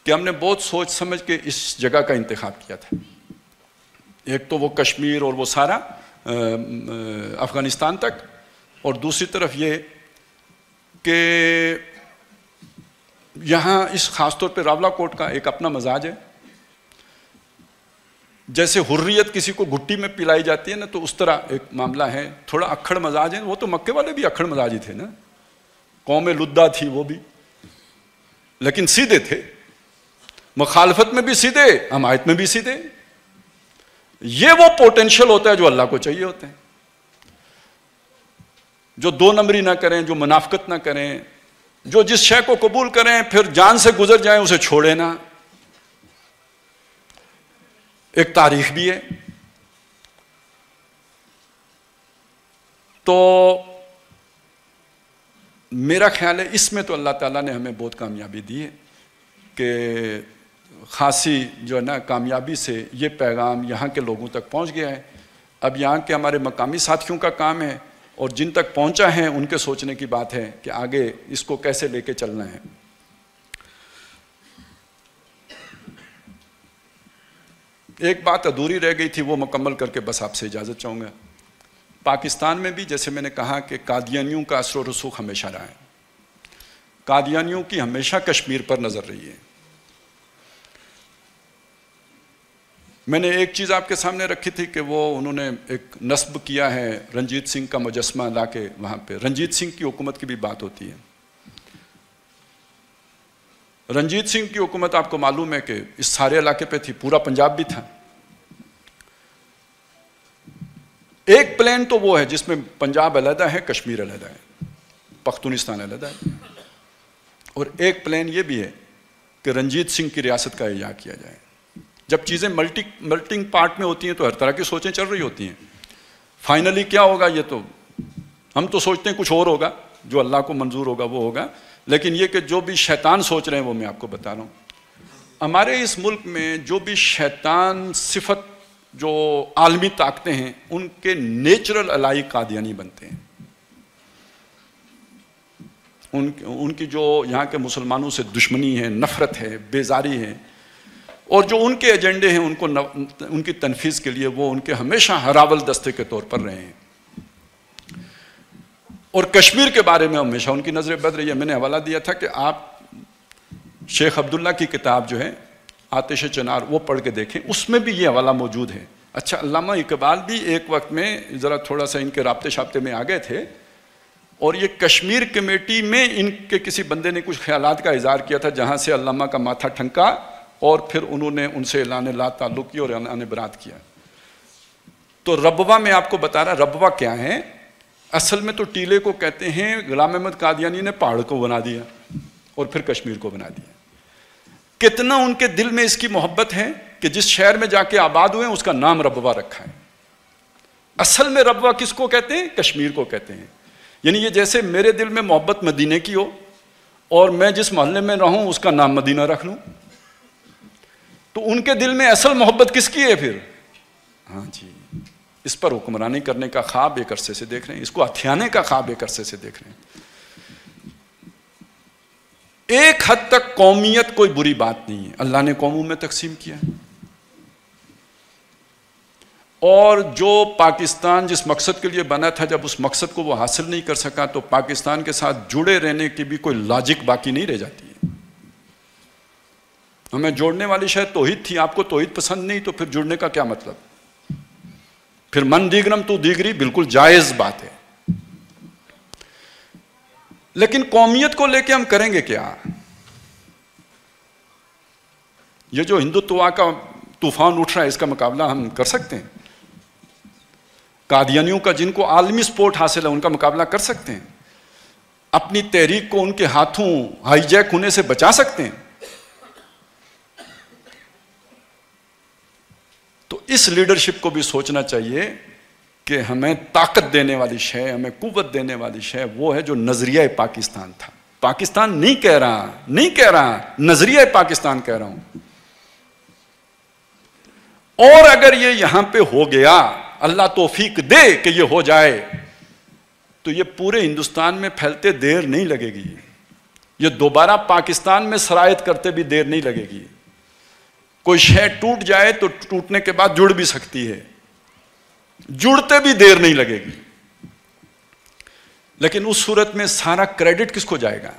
کہ ہم نے بہت سوچ سمجھ کے اس جگہ کا انتخاب کیا تھا. ایک تو وہ کشمیر اور وہ سارا افغانستان تک، اور دوسری طرف یہ کہ یہاں اس خاص طور پہ راولا کوٹ کا ایک اپنا مزاج ہے. جیسے حریت کسی کو گھٹی میں پلائی جاتی ہے نا، تو اس طرح ایک معاملہ ہے. تھوڑا اکھڑ مزاج ہے. وہ تو مکے والے بھی اکھڑ مزاج ہی تھے نا، قوم لدہ تھی وہ بھی، لیکن سیدھے تھے. مخالفت میں بھی سیدھے، حمایت میں بھی سیدھے. یہ وہ پوٹینشل ہوتا ہے جو اللہ کو چاہیے ہوتے ہیں، جو دو نمبری نہ کریں، جو منافقت نہ کریں، جو جس شے کو قبول کریں پھر جان سے گزر جائیں اسے چھوڑے نہ. ایک تاریخ بھی ہے. تو میرا خیال ہے اس میں تو اللہ تعالیٰ نے ہمیں بہت کامیابی دی ہے کہ خاصی جو ہے نا کامیابی سے یہ پیغام یہاں کے لوگوں تک پہنچ گیا ہے. اب یہاں کے ہمارے مقامی ساتھیوں کا کام ہے، اور جن تک پہنچا ہے ان کے سوچنے کی بات ہے کہ آگے اس کو کیسے لے کے چلنا ہے. ایک بات ادھوری رہ گئی تھی، وہ مکمل کر کے بس آپ سے اجازت چاہوں گا. پاکستان میں بھی جیسے میں نے کہا کہ قادیانیوں کا اثر و رسوخ ہمیشہ رہا ہے. قادیانیوں کی ہمیشہ کشمیر پر نظر رہی ہے. میں نے ایک چیز آپ کے سامنے رکھی تھی کہ وہ انہوں نے ایک نصب کیا ہے رنجیت سنگھ کا مجسمہ لا کے وہاں پہ. رنجیت سنگھ کی حکومت کی بھی بات ہوتی ہے. رنجیت سنگھ کی حکومت آپ کو معلوم ہے کہ اس سارے علاقے پہ تھی، پورا پنجاب بھی تھا. ایک پلین تو وہ ہے جس میں پنجاب علیحدہ ہے، کشمیر علیحدہ ہے، پختونستان علیحدہ ہے. اور ایک پلین یہ بھی ہے کہ رنجیت سنگھ کی ریاست کا احیاء کیا جائے. جب چیزیں ملٹنگ پارٹ میں ہوتی ہیں تو ہر طرح کی سوچیں چل رہی ہوتی ہیں. فائنلی کیا ہوگا یہ تو ہم تو سوچتے ہیں کچھ اور ہوگا، جو اللہ کو منظور ہوگا وہ ہوگا. لیکن یہ کہ جو بھی شیطان سوچ رہے ہیں وہ میں آپ کو بتا رہا ہوں. ہمارے اس ملک میں جو بھی شیطان صفت جو عالمی طاقتیں ہیں ان کے نیچرل الائی قادیانی بنتے ہیں. ان کی جو یہاں کے مسلمانوں سے دشمنی ہے، نفرت ہے، بیزاری ہے، اور جو ان کے ایجنڈے ہیں ان کی تنفیذ کے لیے وہ ان کے ہمیشہ ہراول دستے کے طور پر رہے ہیں. اور کشمیر کے بارے میں ہمیشہ ان کی نظر بد رہی ہے. میں نے حوالہ دیا تھا کہ آپ شیخ عبداللہ کی کتاب جو ہے آتش چنار وہ پڑھ کے دیکھیں، اس میں بھی یہ حوالہ موجود ہے. اچھا، علامہ اقبال بھی ایک وقت میں ذرا تھوڑا سا ان کے رابطے شابطے میں آ گئے تھے، اور یہ کشمیر کمیٹی میں ان کے کسی بندے نے کچھ خیالات کا اظہار کیا تھا جہاں سے علامہ کا ماتھا ٹھنکا، اور پھر انہوں نے ان سے اعلان لا تعلق کی اور اعلان برات کیا. تو ربوہ میں آپ کو بتا رہا، ربوہ کیا ہے؟ اصل میں تو ٹیلے کو کہتے ہیں. غلام احمد قادیانی نے پہاڑ کو بنا دیا اور پھر کشمیر کو بنا دیا. کتنا ان کے دل میں اس کی محبت ہے کہ جس شہر میں جا کے آباد ہوئے ہیں اس کا نام ربوہ رکھا ہے. اصل میں ربوہ کس کو کہتے ہیں؟ کشمیر کو کہتے ہیں. یعنی یہ جیسے میرے دل میں محبت مدینے کی ہو اور میں جس محلے میں رہوں اس کا نام مدینہ رکھ لوں، تو ان کے دل میں اصل محبت کس کی ہے پھر؟ ہاں جی، اس پر حکمرانی کرنے کا خواب ایک عرصے سے دیکھ رہے ہیں، اس کو ہتھیانے کا خواب ایک عرصے سے دیکھ رہے ہیں. ایک حد تک قومیت کوئی بری بات نہیں ہے، اللہ نے قوموں میں تقسیم کیا ہے. اور جو پاکستان جس مقصد کے لیے بنا تھا، جب اس مقصد کو وہ حاصل نہیں کر سکا تو پاکستان کے ساتھ جڑے رہنے کی بھی کوئی لاجک باقی نہیں رہ جاتی ہے. ہمیں جوڑنے والی شاید توحید تھی، آپ کو توحید پسند نہیں تو پھر جڑنے کا کیا مطلب؟ پھر من دیگرم تو دیگری بالکل جائز بات ہے. لیکن قومیت کو لے کے ہم کریں گے کیا؟ یہ جو ہندوتوا کا طوفان اٹھ رہا ہے اس کا مقابلہ ہم کر سکتے ہیں؟ قادیانیوں کا جن کو عالمی سپورٹ حاصل ہے ان کا مقابلہ کر سکتے ہیں؟ اپنی تحریک کو ان کے ہاتھوں ہائی جیک ہونے سے بچا سکتے ہیں؟ تو اس لیڈرشپ کو بھی سوچنا چاہیے کہ ہمیں طاقت دینے والی شے، ہمیں قوت دینے والی شے وہ ہے جو نظریہ پاکستان تھا. پاکستان نہیں کہہ رہا، نظریہ پاکستان کہہ رہا ہوں. اور اگر یہ یہاں پہ ہو گیا، اللہ توفیق دے کہ یہ ہو جائے، تو یہ پورے ہندوستان میں پھیلتے دیر نہیں لگے گی. یہ دوبارہ پاکستان میں سرایت کرتے بھی دیر نہیں لگے گی. کوئی شے ٹوٹ جائے تو ٹوٹنے کے بعد جڑ بھی سکتی ہے, جڑتے بھی دیر نہیں لگے گی. لیکن اس صورت میں سارا کریڈٹ کس کو جائے گا؟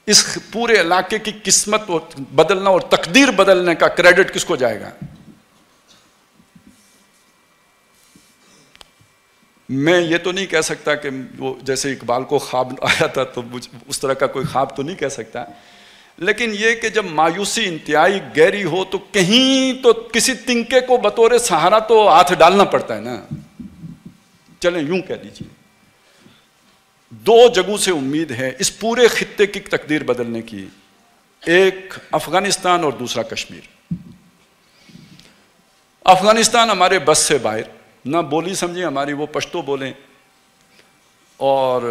اس پورے علاقے کی قسمت بدلنا اور تقدیر بدلنے کا کریڈٹ کس کو جائے گا؟ میں یہ تو نہیں کہہ سکتا کہ وہ جیسے اقبال کو خواب آیا تھا تو اس طرح کا کوئی خواب تو نہیں کہہ سکتا, لیکن یہ کہ جب مایوسی انتہائی گہری ہو تو کہیں تو کسی تنکے کو بطور سہارا تو ہاتھ ڈالنا پڑتا ہے نا. چلیں یوں کہہ لیجیے, دو جگہوں سے امید ہے اس پورے خطے کی تقدیر بدلنے کی, ایک افغانستان اور دوسرا کشمیر. افغانستان ہمارے بس سے باہر, نہ بولی سمجھیں ہماری وہ پشتو بولیں اور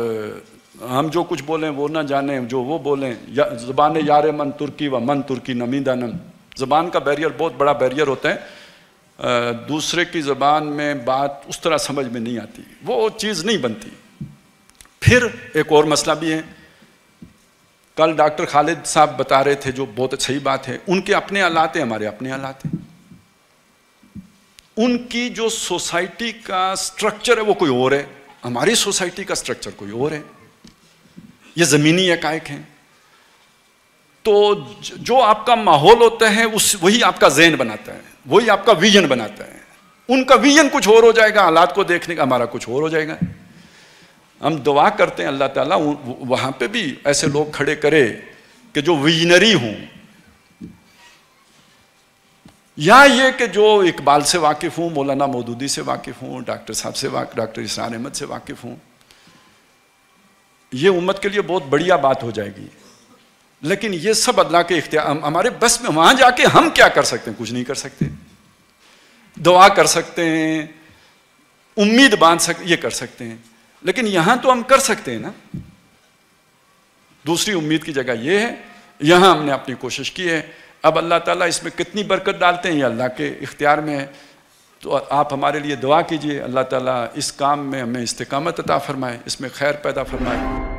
ہم جو کچھ بولیں وہ نہ جانیں جو وہ بولیں. زبان یار من ترکی و من ترکی نمیدانم. زبان کا بیریئر بہت بڑا بیریئر ہوتا ہے, دوسرے کی زبان میں بات اس طرح سمجھ میں نہیں آتی, وہ چیز نہیں بنتی. پھر ایک اور مسئلہ بھی ہے, کل ڈاکٹر خالد صاحب بتا رہے تھے جو بہت صحیح بات ہے, ان کے اپنے حالات ہیں, ہمارے اپنے حالات ہیں. ان کی جو سوسائٹی کا سٹرکچر ہے وہ کوئی اور ہے, ہماری سوسائٹی کا سٹرکچر کوئی اور ہے. یہ زمینی حقائق ہیں. تو جو آپ کا ماحول ہوتا ہے وہی آپ کا ذہن بناتا ہے, وہی آپ کا ویژن بناتا ہے. ان کا ویژن کچھ اور ہو جائے گا, حالات کو دیکھنے کا ہمارا کچھ اور ہو جائے گا. ہم دعا کرتے ہیں اللہ تعالیٰ وہاں پہ بھی ایسے لوگ کھڑے کرے کہ جو ویژنری ہوں, یا یہ کہ جو اقبال سے واقف ہوں, مولانا مودودی سے واقف ہوں, ڈاکٹر صاحب سے ڈاکٹر اسرار احمد سے واقف ہوں. یہ امت کے لیے بہت بڑھیا بات ہو جائے گی. لیکن یہ سب اللہ کے اختیار, ہمارے بس میں وہاں جا کے ہم کیا کر سکتے ہیں؟ کچھ نہیں کر سکتے. دعا کر سکتے ہیں, امید باندھ سکتے, یہ کر سکتے ہیں. لیکن یہاں تو ہم کر سکتے ہیں نا. دوسری امید کی جگہ یہ ہے, یہاں ہم نے اپنی کوشش کی ہے. اب اللہ تعالیٰ اس میں کتنی برکت ڈالتے ہیں یہ اللہ کے اختیار میں ہے. تو آپ ہمارے لیے دعا کیجئے, اللہ تعالیٰ اس کام میں ہمیں استقامت عطا فرمائے, اس میں خیر پیدا فرمائے.